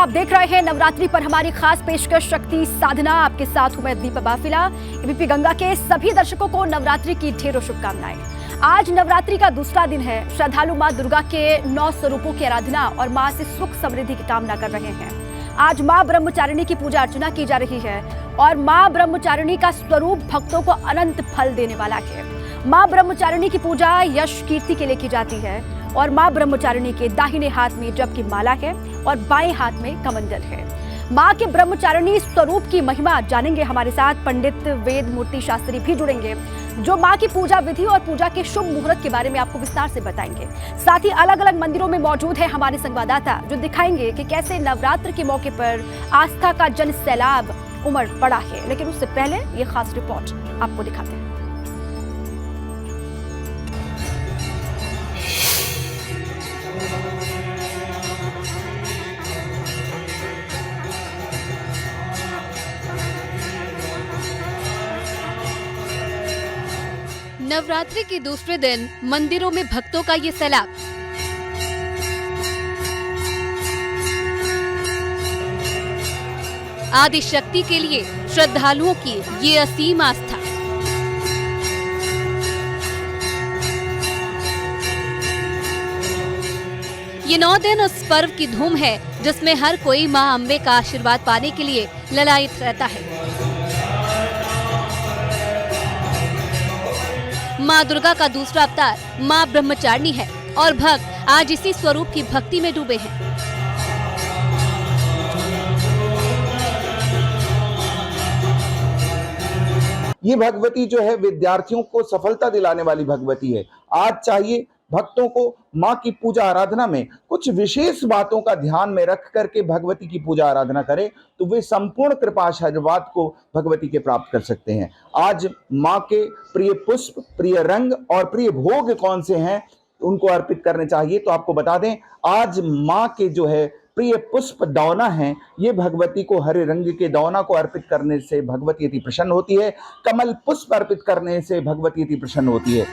आप देख रहे हैं नवरात्रि पर हमारी खास पेशकश शक्ति साधना। आपके साथ हूं मैं दीपा बाफिला। एबीपी गंगा के सभी दर्शकों को नवरात्रि की ढेरों शुभकामनाएं। आज नवरात्रि का दूसरा दिन है। श्रद्धालु मां दुर्गा के 9 स्वरूपों की आराधना और मां से सुख समृद्धि की कामना कर रहे हैं। आज मां ब्रह्मचारिणी की पूजा अर्चना की जा रही है और मां ब्रह्मचारिणी का स्वरूप भक्तों को अनंत फल देने वाला है। मां ब्रह्मचारिणी की पूजा यश कीर्ति के लिए की जाती है और मां ब्रह्मचारिणी के दाहिने हाथ में जप की माला है और बाएं हाथ में कमंडल है। मां के ब्रह्मचारिणी स्वरूप की महिमा जानेंगे हमारे साथ पंडित वेद मूर्ति शास्त्री भी जुड़ेंगे, जो मां की पूजा विधि और पूजा के शुभ मुहूर्त के बारे में आपको विस्तार से बताएंगे। साथ ही अलग अलग मंदिरों में मौजूद है हमारे संवाददाता, जो दिखाएंगे कि कैसे नवरात्र के मौके पर आस्था का जन सैलाब उमड़ पड़ा है। लेकिन उससे पहले ये खास रिपोर्ट आपको दिखाते हैं। नवरात्रि के दूसरे दिन मंदिरों में भक्तों का ये सैलाब। आदि शक्ति के लिए श्रद्धालुओं की ये असीम आस्था। ये 9 दिन उस पर्व की धूम है जिसमें हर कोई मां अम्बे का आशीर्वाद पाने के लिए ललायित रहता है। मां दुर्गा का दूसरा अवतार मां ब्रह्मचारिणी है और भक्त आज इसी स्वरूप की भक्ति में डूबे हैं। ये भगवती जो है विद्यार्थियों को सफलता दिलाने वाली भगवती है। आज चाहिए भक्तों को मां की पूजा आराधना में कुछ विशेष बातों का ध्यान में रख करके भगवती की पूजा आराधना करें तो वे संपूर्ण कृपा आशीर्वाद को भगवती के प्राप्त कर सकते हैं। आज मां के प्रिय पुष्प, प्रिय रंग और प्रिय भोग कौन से हैं उनको अर्पित करने चाहिए। तो आपको बता दें, आज मां के जो है प्रिय पुष्प दौना है। ये भगवती को हरे रंग के दौना को अर्पित करने से भगवती अति प्रसन्न होती है। कमल पुष्प अर्पित करने से भगवती अति प्रसन्न होती है।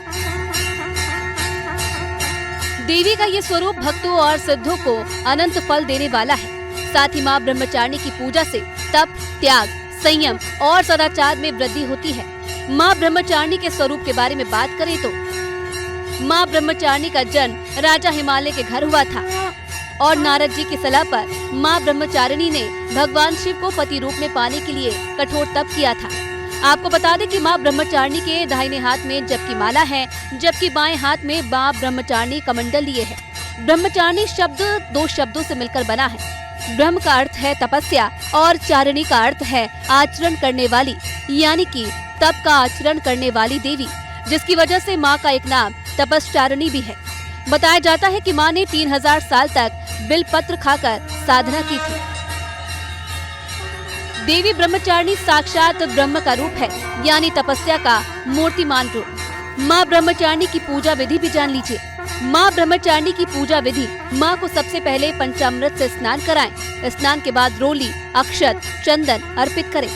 देवी का ये स्वरूप भक्तों और सिद्धों को अनंत फल देने वाला है। साथ ही मां ब्रह्मचारिणी की पूजा से तप, त्याग, संयम और सदाचार में वृद्धि होती है। मां ब्रह्मचारिणी के स्वरूप के बारे में बात करें तो मां ब्रह्मचारिणी का जन्म राजा हिमालय के घर हुआ था और नारद जी की सलाह पर मां ब्रह्मचारिणी ने भगवान शिव को पति रूप में पाने के लिए कठोर तप किया था। आपको बता दें कि मां ब्रह्मचारिणी के दाहिने हाथ में जप की माला है, जबकि बाएं हाथ में मां ब्रह्मचारिणी कमंडल लिए है। ब्रह्मचारिणी शब्द 2 शब्दों से मिलकर बना है। ब्रह्म का अर्थ है तपस्या और चारिणी का अर्थ है आचरण करने वाली, यानी कि तप का आचरण करने वाली देवी, जिसकी वजह से मां का एक नाम तपस्चारिणी भी है। बताया जाता है कि मां ने 3000 साल तक बिलपत्र खाकर साधना की थी। देवी ब्रह्मचारिणी साक्षात ब्रह्म का रूप है, यानी तपस्या का मूर्तिमान रूप। मां ब्रह्मचारिणी की पूजा विधि भी जान लीजिए। मां ब्रह्मचारिणी की पूजा विधि: मां को सबसे पहले पंचामृत से स्नान कराएं। स्नान के बाद रोली, अक्षत, चंदन अर्पित करें।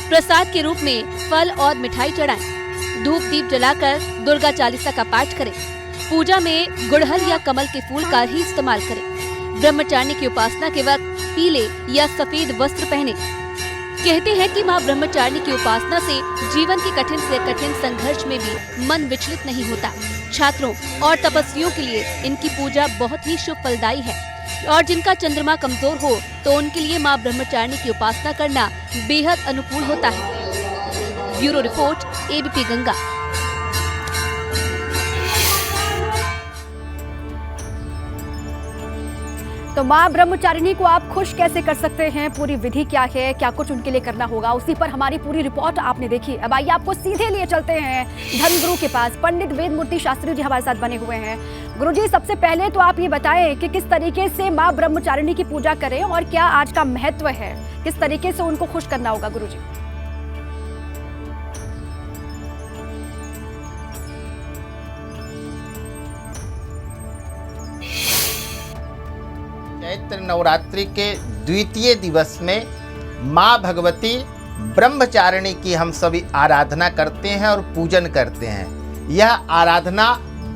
प्रसाद के रूप में फल और मिठाई चढ़ाएं। धूप दीप जलाकर दुर्गा चालीसा का पाठ करें। पूजा में गुड़हल या कमल के फूल का ही इस्तेमाल करें। ब्रह्मचारिणी की उपासना के वक्त पीले या सफेद वस्त्र पहने। कहते हैं कि मां ब्रह्मचारिणी की उपासना से जीवन के कठिन से कठिन संघर्ष में भी मन विचलित नहीं होता। छात्रों और तपस्वियों के लिए इनकी पूजा बहुत ही शुभ फलदायी है और जिनका चंद्रमा कमजोर हो तो उनके लिए मां ब्रह्मचारिणी की उपासना करना बेहद अनुकूल होता है। Bureau report, ABP Ganga. तो मां ब्रह्मचारिणी को आप खुश कैसे कर सकते हैं, पूरी विधि क्या है, क्या कुछ उनके लिए करना होगा, उसी पर हमारी पूरी रिपोर्ट आपने देखी। अब आइए आपको सीधे लिए चलते हैं धर्मगुरु के पास। पंडित वेद मूर्ति शास्त्री जी हमारे साथ बने हुए हैं। गुरुजी, सबसे पहले तो आप ये बताएं कि किस तरीके से मां ब्रह्मचारिणी की पूजा करें और क्या आज का महत्व है, किस तरीके से उनको खुश करना होगा गुरुजी। चैत्र नवरात्रि के द्वितीय दिवस में माँ भगवती ब्रह्मचारिणी की हम सभी आराधना करते हैं और पूजन करते हैं। यह आराधना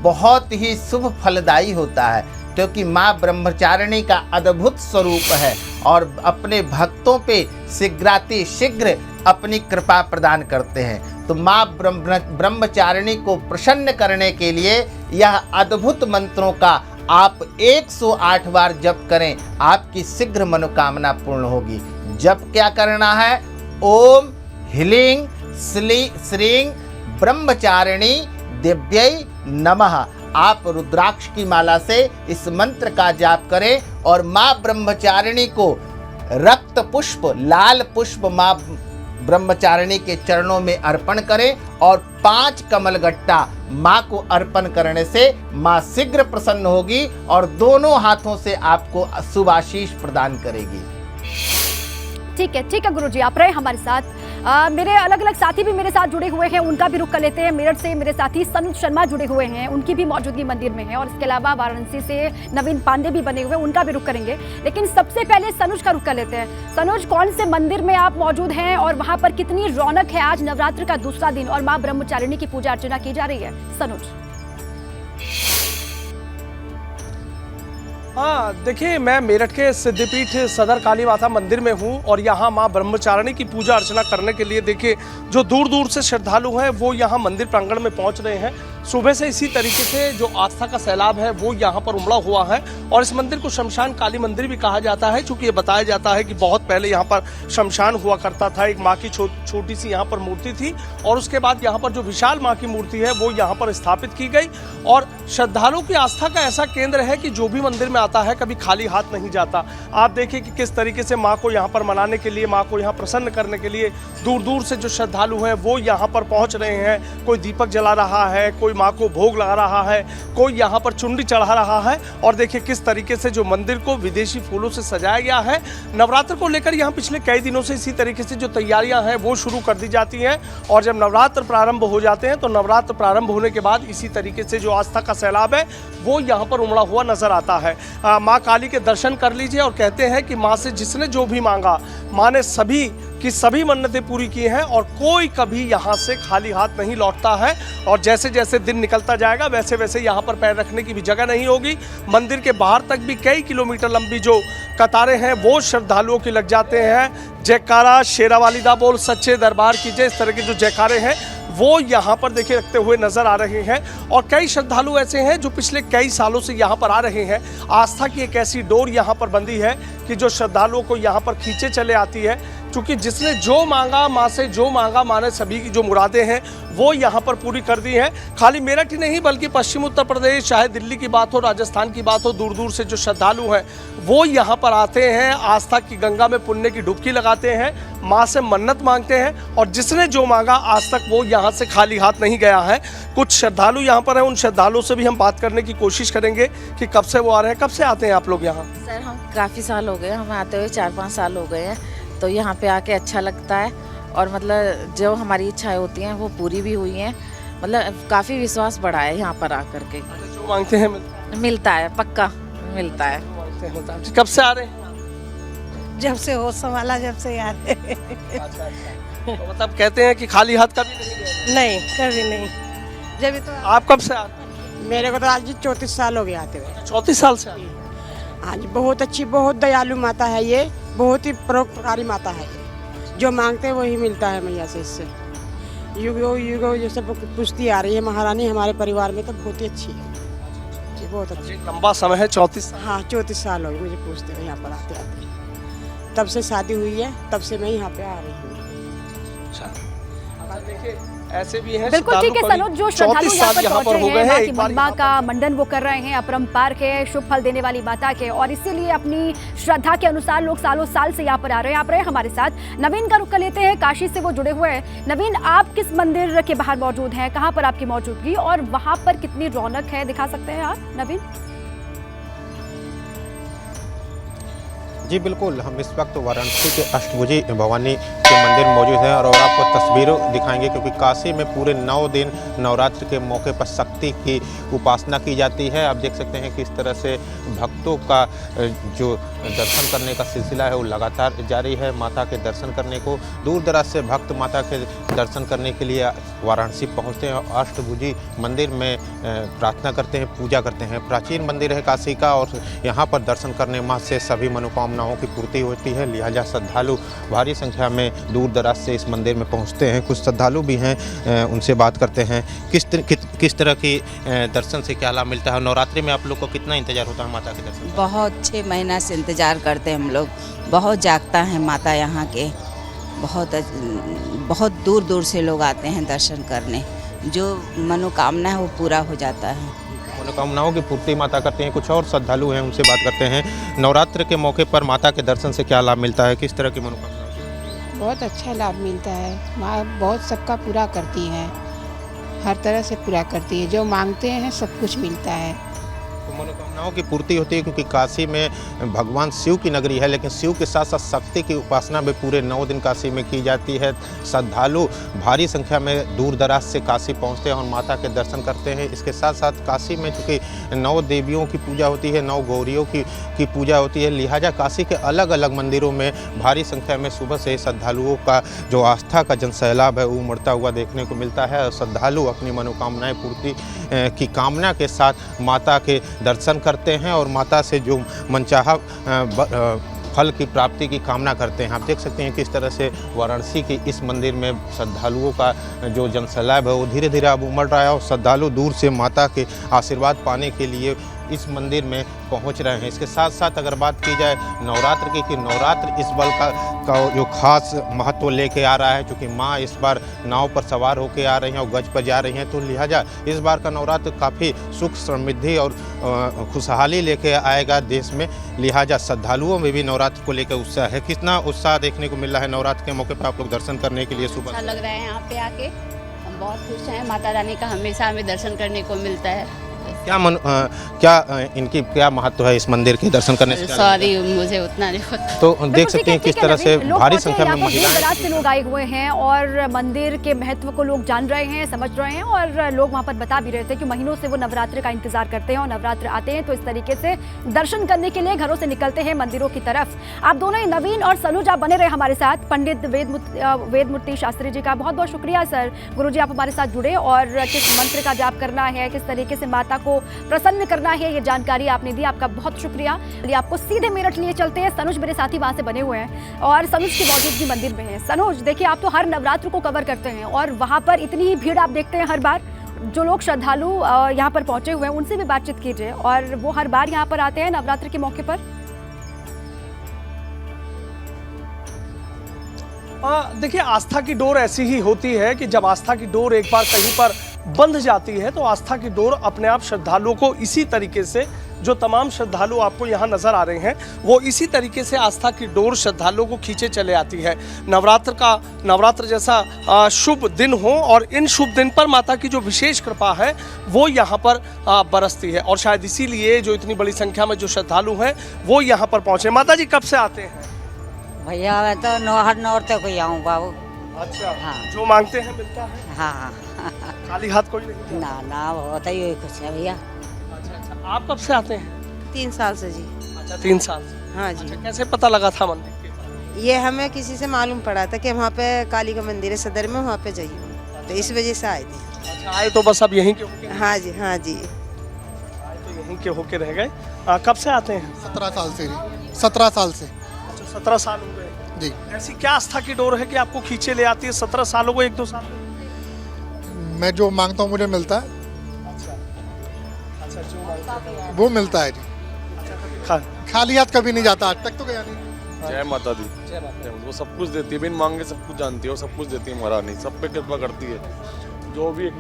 बहुत ही शुभ फलदायी होता है। क्योंकि माँ ब्रह्मचारिणी का अद्भुत स्वरूप है और अपने भक्तों पे शीघ्र अपनी कृपा प्रदान करते हैं। तो माँ ब्रह्मचारिणी को प्रसन्न करने के लिए यह अद्भुत मंत्रों का आप 108 बार जप करें, आपकी शीघ्र मनोकामना पूर्ण होगी। जप क्या करना है? ओम ह्लीं श्रीं ब्रह्मचारिणी दिव्यै नमः। आप रुद्राक्ष की माला से इस मंत्र का जाप करें और माँ ब्रह्मचारिणी को रक्त पुष्प, लाल पुष्प माँ ब्रह्मचारिणी के चरणों में अर्पण करें और 5 कमलगट्टा माँ को अर्पण करने से माँ शीघ्र प्रसन्न होगी और दोनों हाथों से आपको शुभ आशीष प्रदान करेगी। ठीक है गुरुजी, आप रहे हमारे साथ। मेरे अलग अलग साथी भी मेरे साथ जुड़े हुए हैं, उनका भी रुख कर लेते हैं। मेरठ से मेरे साथी सनुज शर्मा जुड़े हुए हैं, उनकी भी मौजूदगी मंदिर में है और इसके अलावा वाराणसी से नवीन पांडे भी बने हुए हैं, उनका भी रुख करेंगे। लेकिन सबसे पहले सनुज का रुख कर लेते हैं। सनुज, कौन से मंदिर में आप मौजूद हैं और वहाँ पर कितनी रौनक है? आज नवरात्र का दूसरा दिन और माँ ब्रह्मचारिणी की पूजा अर्चना की जा रही है। सनुज। हाँ, देखिए, मैं मेरठ के सिद्धिपीठ सदर काली माता मंदिर में हूँ और यहाँ माँ ब्रह्मचारिणी की पूजा अर्चना करने के लिए देखिए जो दूर दूर से श्रद्धालु हैं वो यहाँ मंदिर प्रांगण में पहुँच रहे हैं। सुबह से इसी तरीके से जो आस्था का सैलाब है वो यहाँ पर उमड़ा हुआ है और इस मंदिर को शमशान काली मंदिर भी कहा जाता है, क्योंकि ये बताया जाता है कि बहुत पहले यहाँ पर शमशान हुआ करता था। एक माँ की छोटी सी यहाँ पर मूर्ति थी और उसके बाद यहाँ पर जो विशाल माँ की मूर्ति है वो यहाँ पर स्थापित की गई और श्रद्धालुओं की आस्था का ऐसा केंद्र है कि जो भी मंदिर में आता है कभी खाली हाथ नहीं जाता। आप देखिए कि किस तरीके से माँ को यहाँ पर मनाने के लिए, माँ को यहाँ प्रसन्न करने के लिए दूर दूर से जो श्रद्धालु हैं वो यहाँ पर पहुँच रहे हैं। कोई दीपक जला रहा है, कोई माँ को भोग लगा रहा है, कोई यहाँ पर चुंडी चढ़ा रहा है और देखिए किस तरीके से जो मंदिर को विदेशी फूलों से सजाया गया है। नवरात्र को लेकर यहाँ पिछले कई दिनों से इसी तरीके से जो तैयारियां हैं वो शुरू कर दी जाती हैं और जब नवरात्र प्रारंभ हो जाते हैं तो नवरात्र प्रारंभ होने के बाद इसी तरीके से जो आस्था का सैलाब है वो यहाँ पर उमड़ा हुआ नजर आता है। माँ काली के दर्शन कर लीजिए और कहते हैं कि माँ से जिसने जो भी मांगा, माँ ने सभी की सभी मन्नतें पूरी की हैं और कोई कभी यहाँ से खाली हाथ नहीं लौटता है। और जैसे जैसे दिन निकलता जाएगा वैसे वैसे यहाँ पर पैर रखने की भी जगह नहीं होगी। मंदिर के बाहर तक भी कई किलोमीटर लंबी जो कतारें हैं वो श्रद्धालुओं की लग जाते हैं। जयकारा शेरावाली दा बोल सच्चे दरबार की जय, इस तरह के जो जयकारे हैं वो यहाँ पर देखिए रखते हुए नजर आ रहे हैं और कई श्रद्धालु ऐसे हैं जो पिछले कई सालों से यहाँ पर आ रहे हैं। आस्था की एक ऐसी डोर यहाँ पर बंधी है कि जो श्रद्धालुओं को यहाँ पर खींचे चले आती है, क्योंकि जिसने जो मांगा, माँ से जो मांगा, माँ ने सभी की जो मुरादें हैं वो यहाँ पर पूरी कर दी हैं। खाली मेरठ ही नहीं बल्कि पश्चिम उत्तर प्रदेश, चाहे दिल्ली की बात हो, राजस्थान की बात हो, दूर दूर से जो श्रद्धालु हैं वो यहाँ पर आते हैं, आस्था की गंगा में पुण्य की डुबकी लगाते हैं, माँ से मन्नत मांगते हैं और जिसने जो मांगा आज तक वो यहाँ से खाली हाथ नहीं गया है। कुछ श्रद्धालु यहाँ पर हैं, उन श्रद्धालुओं से भी हम बात करने की कोशिश करेंगे कि कब से वो आ रहे हैं। कब से आते हैं आप लोग यहाँ? सर, हम काफ़ी साल हो गए, हमें आते हुए 4-5 साल हो गए हैं, तो यहाँ पे आके अच्छा लगता है और मतलब जो हमारी इच्छाएं होती हैं वो पूरी भी हुई हैं। मतलब काफ़ी विश्वास बढ़ा है यहाँ पर आकर के। जो मांगते हैं मिलता है, पक्का मिलता है। कब से आ रहे हैं? जब से होश संभाला, जब से याद है। तो मतलब कहते हैं कि खाली हाथ कभी नहीं गए? नहीं, कभी नहीं। जब तो आप कब से आ रहे हैं? मेरे को तो आज 34 साल हो गए आते हुए। 34 साल से? आज बहुत अच्छी, बहुत दयालु माता है ये, बहुत ही परोपकारी माता है। जो मांगते हैं वही मिलता है मैया से। इससे युगो युगो ये सब पूछती आ रही है महारानी हमारे परिवार में, तो बहुत ही अच्छी है जी, बहुत अच्छी। लंबा समय है, 34 साल? हाँ, 34 साल हो गए मुझे पूछते हुए यहाँ पर आते आते। तब से शादी हुई है, तब से मैं यहाँ पे आ रही हूँ। देखिए ऐसे भी हैं। बिल्कुल ठीक है सनोज, जो श्रद्धालु यहाँ पर पहुंचे हैं, माँ की महिमा का मंडन वो कर रहे हैं, अपरंपार के शुभ फल देने वाली माता के, और इसीलिए अपनी श्रद्धा के अनुसार लोग सालों साल से यहाँ पर आ रहे हैं। आप रहे हमारे साथ। नवीन का रुख कर लेते हैं, काशी से वो जुड़े हुए हैं। नवीन, आप किस मंदिर के बाहर मौजूद हैं? कहाँ पर आपकी मौजूदगी और वहाँ पर कितनी रौनक है, दिखा सकते हैं आप नवीन? जी बिल्कुल, हम इस वक्त वाराणसी के अष्टभुजी भवानी के मंदिर मौजूद हैं और आपको तस्वीरें दिखाएंगे, क्योंकि काशी में पूरे 9 दिन नवरात्र के मौके पर शक्ति की उपासना की जाती है। आप देख सकते हैं कि इस तरह से भक्तों का जो दर्शन करने का सिलसिला है वो लगातार जारी है। माता के दर्शन करने को दूर दराज से भक्त माता के दर्शन करने के लिए वाराणसी पहुंचते हैं और अष्टभुजी मंदिर में प्रार्थना करते हैं, पूजा करते हैं। प्राचीन मंदिर है काशी का और यहाँ पर दर्शन करने मात्र से सभी मनोकामनाओं की पूर्ति होती है। लिहाजा श्रद्धालु भारी संख्या में दूर दराज से इस मंदिर में पहुँचते हैं। कुछ श्रद्धालु भी हैं, उनसे बात करते हैं। किस तरह की दर्शन से क्या लाभ मिलता है? नवरात्रि में आप लोग को कितना इंतजार होता है माता के दर्शन? बहुत 6 महीना से इंतज़ार करते हैं हम लोग। बहुत जागता है माता यहाँ के। बहुत दूर दूर से लोग आते हैं दर्शन करने। जो मनोकामना है वो पूरा हो जाता है। मनोकामनाओं की पूर्ति माता करते हैं। कुछ और श्रद्धालु हैं, उनसे बात करते हैं। नवरात्र के मौके पर माता के दर्शन से क्या लाभ मिलता है? किस तरह की मनोकामना? बहुत अच्छा लाभ मिलता है। माँ बहुत सबका पूरा करती है, हर तरह से पूरा करती है। जो मांगते हैं सब कुछ मिलता है। तो मनोकामनाओं की पूर्ति होती है क्योंकि काशी में भगवान शिव की नगरी है, लेकिन शिव के साथ साथ शक्ति की उपासना भी पूरे 9 दिन काशी में की जाती है। श्रद्धालु भारी संख्या में दूर दराज से काशी पहुंचते हैं और माता के दर्शन करते हैं। इसके साथ साथ काशी में चूँकि 9 देवियों की पूजा होती है, 9 गौरियों की पूजा होती है, लिहाजा काशी के अलग अलग मंदिरों में भारी संख्या में सुबह से श्रद्धालुओं का जो आस्था का जनसैलाब है वो उमड़ता हुआ देखने को मिलता है। और श्रद्धालु अपनी मनोकामनाएँ पूर्ति की कामना के साथ माता के दर्शन करते हैं और माता से जो मनचाहा फल की प्राप्ति की कामना करते हैं। आप देख सकते हैं किस तरह से वाराणसी के इस मंदिर में श्रद्धालुओं का जो जनसैलाब है वो धीरे धीरे अब उमड़ रहा है और श्रद्धालु दूर से माता के आशीर्वाद पाने के लिए इस मंदिर में पहुंच रहे हैं। इसके साथ साथ अगर बात की जाए नवरात्र की, कि नवरात्र इस बल का जो खास महत्व लेके आ रहा है, क्योंकि माँ इस बार नाव पर सवार होकर आ रही हैं और गज पर जा रही हैं, तो लिहाजा इस बार का नवरात्र काफ़ी सुख समृद्धि और खुशहाली लेके आएगा देश में। लिहाजा श्रद्धालुओं में भी नवरात्र को लेकर उत्साह है। कितना उत्साह देखने को मिल रहा है नवरात्र के मौके पर आप लोग दर्शन करने के लिए? सुबह अच्छा लग रहा है यहाँ पे आके, हम बहुत खुश हैं। माता रानी का हमेशा हमें दर्शन करने को मिलता है। इनकी क्या महत्व है इस मंदिर के दर्शन करने से? सॉरी, मुझे उतना नहीं पता। तो देख सकते हैं किस तरह से भारी संख्या में महिलाएं से लोग आए हुए हैं और मंदिर के महत्व को लोग जान रहे हैं, समझ रहे हैं और लोग वहां पर बता भी रहे थे कि महीनों से वो नवरात्र का इंतजार करते हैं और नवरात्र आते हैं तो इस तरीके से दर्शन करने के लिए घरों से निकलते हैं मंदिरों की तरफ। आप दोनों ही, नवीन और सनुज, आप बने रहे हमारे साथ। पंडित वेदमूर्ति शास्त्री जी का बहुत बहुत शुक्रिया सर। गुरुजी आप हमारे साथ जुड़े और किस मंत्र का जाप करना है, किस तरीके से माता को प्रसन्न करना है, ये जानकारी आपने दी, आपका बहुत शुक्रिया। चलिए आपको सीधे मेरठ लिए चलते हैं। सनुज मेरे साथी वहां से बने हुए हैं और सनुज की मौजूदगी मंदिर में है। सनुज, देखिए आप तो हर नवरात्र को कवर करते हैं और वहां पर इतनी ही भीड़ आप देखते हैं हर बार। जो लोग श्रद्धालु यहाँ पर पहुंचे हुए हैं उनसे भी बातचीत कीजिए और वो हर बार यहाँ पर आते हैं नवरात्र के मौके पर। देखिए, आस्था की डोर ऐसी ही होती है कि जब आस्था की डोर एक बार कहीं पर बंध जाती है तो आस्था की डोर अपने आप श्रद्धालुओं को इसी तरीके से, जो तमाम श्रद्धालु आपको यहाँ नजर आ रहे हैं, वो इसी तरीके से आस्था की डोर श्रद्धालुओं को खींचे चले आती है। नवरात्र जैसा शुभ दिन हो और इन शुभ दिन पर माता की जो विशेष कृपा है वो यहाँ पर बरसती है और शायद इसीलिए जो इतनी बड़ी संख्या में जो श्रद्धालु हैं वो यहाँ पर पहुँचे। माता जी कब से आते हैं? भैया मैं तो हर नौरते को आऊँ बाबू। अच्छा, हाँ। जो मांगते हैं मिलता है? हाँ। खाली हाथ कोई नहीं? ना होता ही कुछ है भैया। अच्छा, आप कब से आते हैं? 3 साल से जी। अच्छा, 3 साल से। हाँ जी। अच्छा, कैसे पता लगा था मंदिर के? ये हमें किसी से मालूम पड़ा था कि वहाँ पे काली का मंदिर है सदर में, वहाँ पे जाइए, तो इस वजह से आए थे। अच्छा, आए तो बस अब यहीं के होके? हाँ जी, हाँ जी। आए तो यहीं के होके रह गए। कब से आते हैं? 17 साल से। 17 साल से। अच्छा, 17 साल हो गए जी। ऐसी क्या आस्था की डोर है कि आपको खींचे ले आती है? 17 सालों को 1-2 साल मैं जो मांगता हूँ मुझे मिलता है। अच्छा, जो मांगता है वो मिलता है जी। अच्छा, खाली हाथ कभी नहीं जाता, आज तक तो गया नहीं। जय माता दी। वो सब कुछ देती है, बिन मांगे सब कुछ जानती है, वो सब कुछ देती है महारानी, सब पे कृपा करती है। जो भी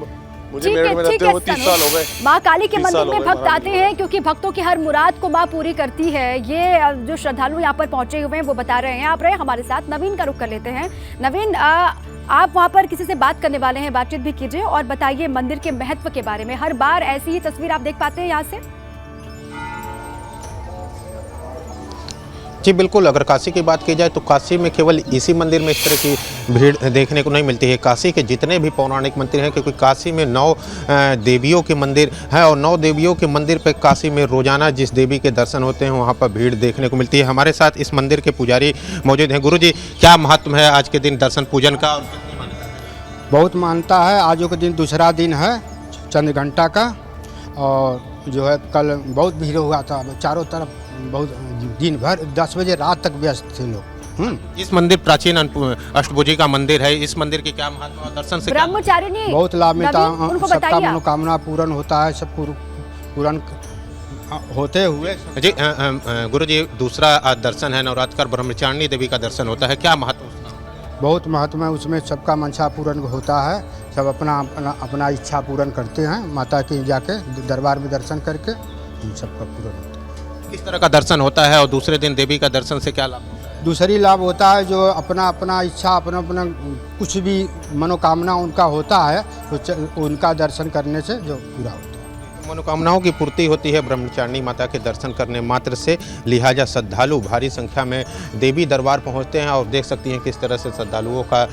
मुझे मेरठ में रहते हुए 30 साल हो गए। माँ काली के मंदिर में भक्त आते हैं क्योंकि भक्तों की हर मुराद को माँ पूरी करती है। ये जो श्रद्धालु यहाँ पर पहुंचे हुए हैं वो बता रहे हैं। आप रहे हमारे साथ। नवीन का रुख कर लेते हैं। नवीन, आप वहाँ पर किसी से बात करने वाले हैं, बातचीत भी कीजिए और बताइए मंदिर के महत्व के बारे में। हर बार ऐसी ही तस्वीर आप देख पाते हैं यहाँ से? जी बिल्कुल, अगर काशी की बात की जाए तो काशी में केवल इसी मंदिर में इस तरह की भीड़ देखने को नहीं मिलती है। काशी के जितने भी पौराणिक मंदिर हैं, क्योंकि काशी में 9 देवियों के मंदिर हैं और 9 देवियों के मंदिर पे काशी में रोजाना जिस देवी के दर्शन होते हैं वहाँ पर भीड़ देखने को मिलती है। हमारे साथ इस मंदिर के पुजारी मौजूद हैं। गुरुजी, क्या महत्व है आज के दिन दर्शन पूजन का? बहुत मानता है। आज के दिन दूसरा दिन है चंद्र घंटा का, और जो है कल बहुत भीड़ हुआ था, चारों तरफ बहुत दिन भर 10 बजे रात तक व्यस्त थे लोग। इस मंदिर प्राचीन अष्टभुजी का मंदिर है, इस मंदिर की क्या महत्व है? दर्शन से ब्रह्मचारिणी बहुत लाभ मिलता है, सबका मनोकामना पूर्ण होता है, सब पूर्ण होते हुए। जी गुरु जी, दूसरा दर्शन है नवरात्र ब्रह्मचारिणी देवी का दर्शन होता है, क्या महत्व? बहुत महत्व है उसमें, सबका मंशा पूर्ण होता है, सब अपना इच्छा पूर्ण करते हैं माता की जाके दरबार में दर्शन करके, सबका पूर्ण होता है। किस तरह का दर्शन होता है और दूसरे दिन देवी का दर्शन से क्या लाभ होता है? दूसरी लाभ होता है जो अपना इच्छा अपना कुछ भी मनोकामना उनका होता है तो उनका दर्शन करने से जो पूरा होता है। मनोकामनाओं की पूर्ति होती है ब्रह्मचारिणी माता के दर्शन करने मात्र से, लिहाजा श्रद्धालु भारी संख्या में देवी दरबार पहुंचते हैं और देख सकती हैं किस तरह से श्रद्धालुओं का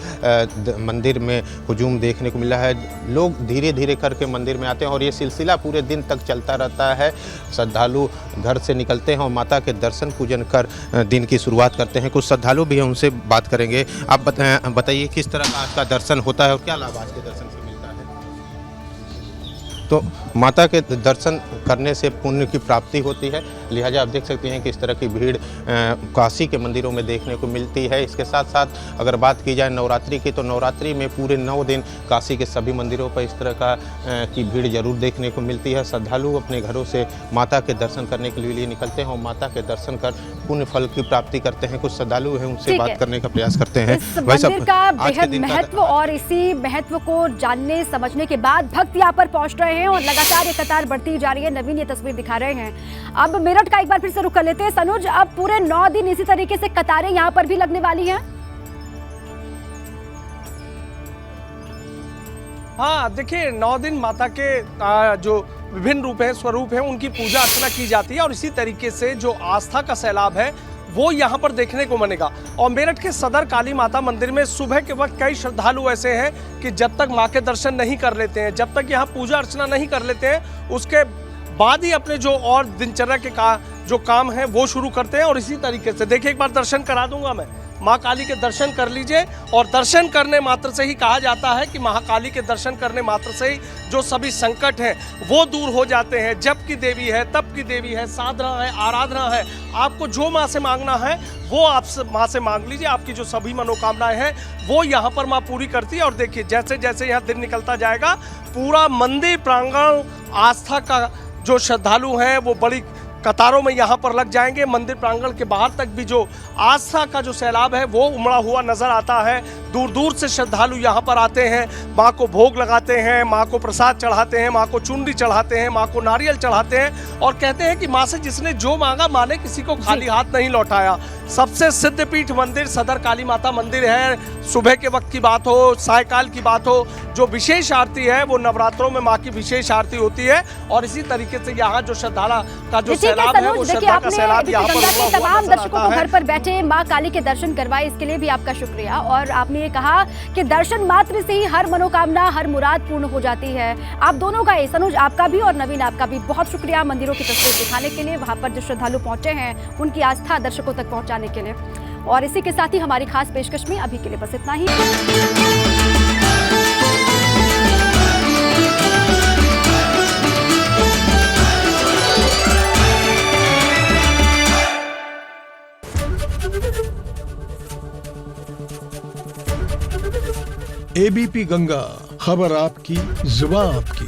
मंदिर में हुजूम देखने को मिला है। लोग धीरे धीरे करके मंदिर में आते हैं और ये सिलसिला पूरे दिन तक चलता रहता है। श्रद्धालु घर से निकलते हैं और माता के दर्शन पूजन कर दिन की शुरुआत करते हैं। कुछ श्रद्धालु भी हैं, उनसे बात करेंगे। आप बताइए किस तरह का आज का दर्शन होता है और क्या लाभ आज के दर्शन से मिलता है? तो माता के दर्शन करने से पुण्य की प्राप्ति होती है, लिहाजा आप देख सकते हैं कि इस तरह की भीड़ काशी के मंदिरों में देखने को मिलती है। इसके साथ साथ अगर बात की जाए नवरात्रि की, तो नवरात्रि में पूरे 9 दिन काशी के सभी मंदिरों पर इस तरह की भीड़ जरूर देखने को मिलती है। श्रद्धालु अपने घरों से माता के दर्शन करने के लिए निकलते हैं और माता के दर्शन कर पुण्य फल की प्राप्ति करते हैं। कुछ श्रद्धालु हैं, उनसे बात करने का प्रयास करते हैं। इस मंदिर का बेहद महत्व और इसी महत्व को जानने समझने के बाद भक्त यहाँ पर पहुँच रहे हैं और लगातार ये कतार बढ़ती जा रही है। नवीन ये तस्वीर दिखा रहे हैं। अब मेरठ का एक बार फिर से रुख कर लेते हैं। सनुज, अब पूरे 9 दिन इसी तरीके से कतारें यहाँ पर भी लगने वाली हैं? हाँ, देखिए 9 दिन माता के जो विभिन्न रूप हैं, स्वरूप हैं, उनकी पूजा अर्चना की जाती है और इसी तरीके से जो आस्था का सैलाब है वो यहाँ पर देखने को मिलेगा। और मेरठ के सदर काली माता मंदिर में सुबह के वक्त कई श्रद्धालु ऐसे हैं कि जब तक माँ के दर्शन नहीं कर लेते हैं, जब तक यहाँ पूजा अर्चना नहीं कर लेते हैं, उसके बाद ही अपने जो और दिनचर्या के जो काम है वो शुरू करते हैं। और इसी तरीके से देखिए, एक बार दर्शन करा दूंगा मैं, माँ काली के दर्शन कर लीजिए। और दर्शन करने मात्र से ही कहा जाता है कि महाकाली के दर्शन करने मात्र से ही जो सभी संकट हैं वो दूर हो जाते हैं। जब की देवी है, तब की देवी है, साधना है, आराधना है, आपको जो माँ से मांगना है वो आप माँ से मांग लीजिए। आपकी जो सभी मनोकामनाएं हैं वो यहाँ पर माँ पूरी करती है। और देखिए जैसे जैसे यहाँ दिन निकलता जाएगा, पूरा मंदिर प्रांगण आस्था का जो श्रद्धालु हैं वो बड़ी कतारों में यहाँ पर लग जाएंगे। मंदिर प्रांगण के बाहर तक भी जो आस्था का जो सैलाब है वो उमड़ा हुआ नजर आता है। दूर दूर से श्रद्धालु यहाँ पर आते हैं, माँ को भोग लगाते हैं, माँ को प्रसाद चढ़ाते हैं, माँ को चुनरी चढ़ाते हैं, माँ को नारियल चढ़ाते हैं और कहते हैं कि माँ से जिसने जो मांगा माँ ने किसी को खाली हाथ नहीं लौटाया। सबसे सिद्धपीठ मंदिर सदर काली माता मंदिर है। सुबह के वक्त की बात हो, सायकाल की बात हो, जो विशेष आरती है वो नवरात्रों में माँ की विशेष आरती होती है। और इसी तरीके से यहाँ जो श्रद्धाला का जो सैलाब है वो श्रद्धा का सैलाब यहाँ पर तमाम दर्शकों को घर पर बैठे माँ काली के दर्शन करवाए, इसके लिए भी आपका शुक्रिया। और आपने ये कहा कि दर्शन मात्र से ही हर मनोकामना, हर मुराद पूर्ण हो जाती है। आप दोनों का, सनुज आपका भी और नवीन आपका भी बहुत शुक्रिया मंदिरों की तस्वीर दिखाने के लिए, वहाँ पर जो श्रद्धालु पहुंचे हैं उनकी आस्था दर्शकों तक पहुँचाने के लिए। और इसी के साथ ही हमारी खास पेशकश में अभी के लिए बस इतना ही। एबीपी गंगा, खबर आपकी, जुबान आपकी।